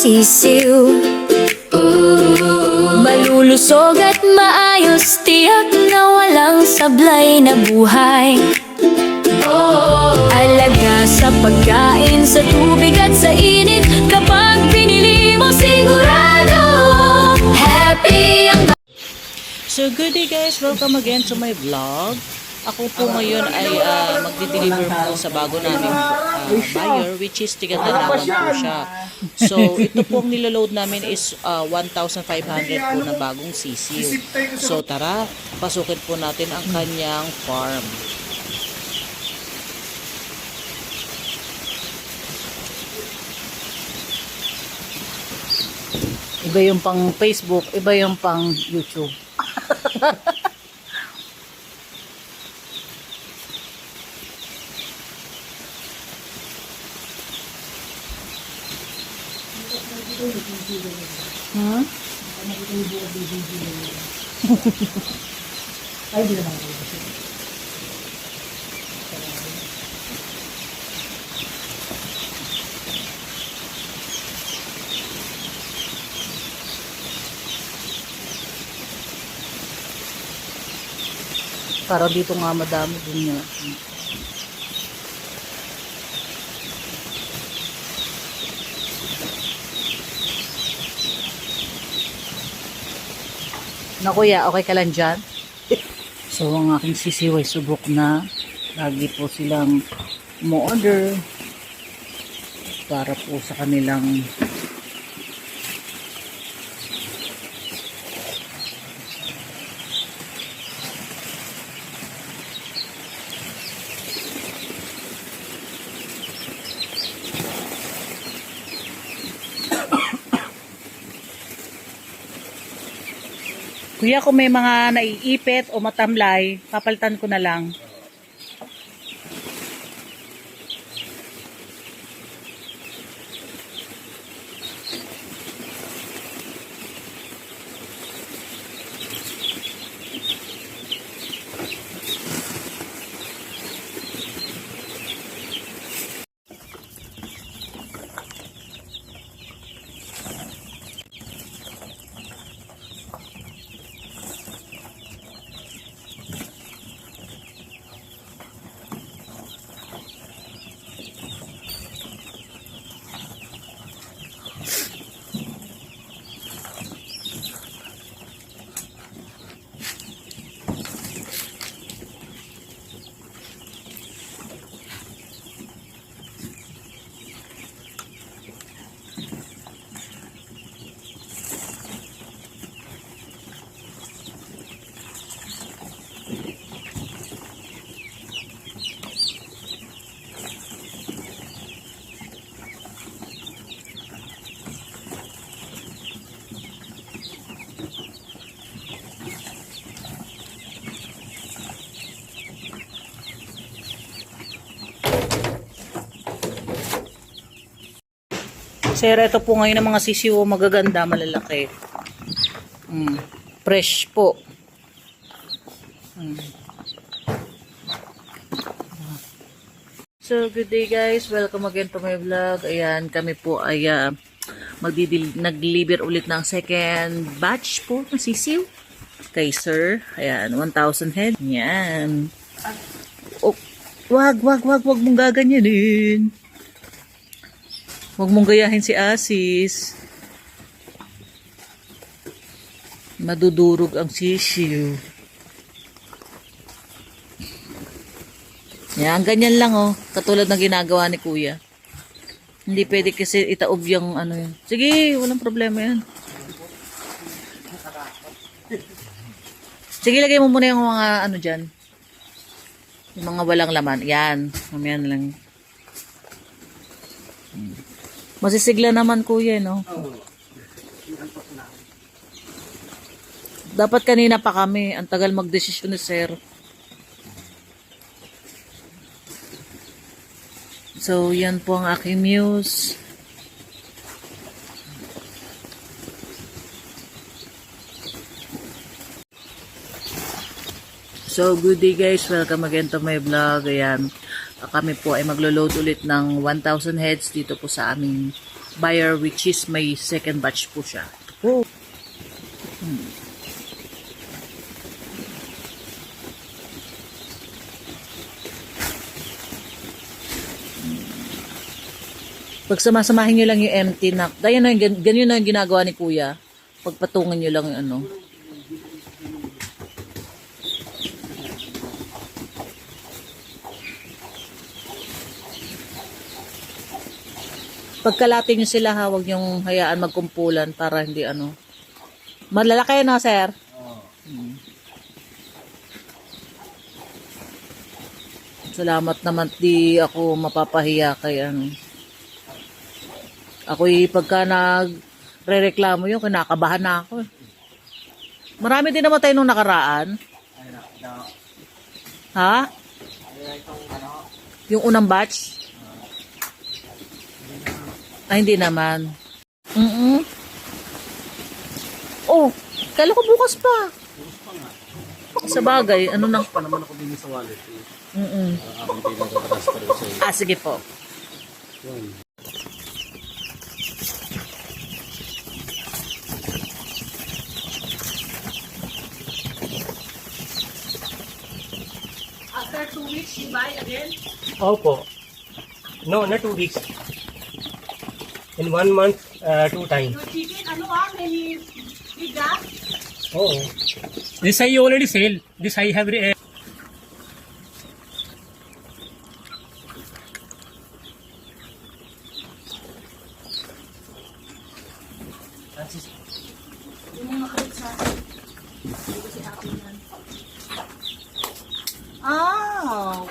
sisiw. Malulusog at maayos, tiyak na walang sablay na buhay. Alaga sa pagkain, sa tubig at sa init, kapag pinili mo sigurado happy ang... So good day guys, welcome again to my vlog. Ako po ngayon ay magdi-deliver po sa bago naming buyer, which is Tigatanawan po siya. So ito po ang niloload namin is 1,500 po na bagong sisiw. So tara, pasukin po natin ang kanyang farm. Iba yung pang Facebook, iba yung pang YouTube. Hmm? Ay, di naman ako. Para dito nga madami din niya. Na kuya, okay ka lang dyan? So, ang aking sisiw ay subok na. Lagi po silang mo-order para po sa kanilang kuya, kung may mga naiipit o matamlay, papalitan ko na lang. Sir, ito po ngayon ang mga sisiw magaganda, malalaki. Fresh po. So, good day guys. Welcome again to my vlog. Ayan, kami po ay nag-deliver ulit ng second batch po ng sisiw. Kay sir. Ayan, 1,000 head. Ayan. Oh, wag mong gaganyanin. Huwag mong gayahin si Asis. Madudurog ang sisiw. Yan, ganyan lang oh. Katulad ng ginagawa ni kuya. Hindi pwede kasi itaob yung ano yun. Sige, walang problema yan. Sige, lagay mo muna yung mga ano dyan. Yung mga walang laman. Yan. Mamaya na lang. Masisigla naman kuya, no? Dapat kanina pa kami. Ang tagal magdesisyon ni sir. So, yan po ang aking news. So, good day guys. Welcome again to my vlog. Ayan. Kami po ay maglo-load ulit ng 1,000 heads dito po sa aming buyer which is may second batch po siya. Oh. Pag samasamahin nyo lang yung empty na, ganyan na yung ginagawa ni Kuya. Pagpatungan nyo lang yung ano. Pagkalati nyo sila ha, huwag nyong hayaan magkumpulan para hindi ano. Malalaki na, sir? Salamat naman, di ako mapapahiya kay ano. Ako'y pagka nagre-reklamo yun, kinakabahan na ako. Marami din namatay nung nakaraan. Ha? Yung unang batch? Ay, hindi naman. Oh, kala ko bukas pa. Sa bagay, ano na? Pa naman ako din sa wallet. Sige po. After 2 weeks, you buy again? Opo. No, not 2 weeks. In 1 month, 2 times. Your chicken, ano may bigas? Oh. This I already sell. This I have. Yung mga kalit sa akin. Hindi kasi akin yan. Ah!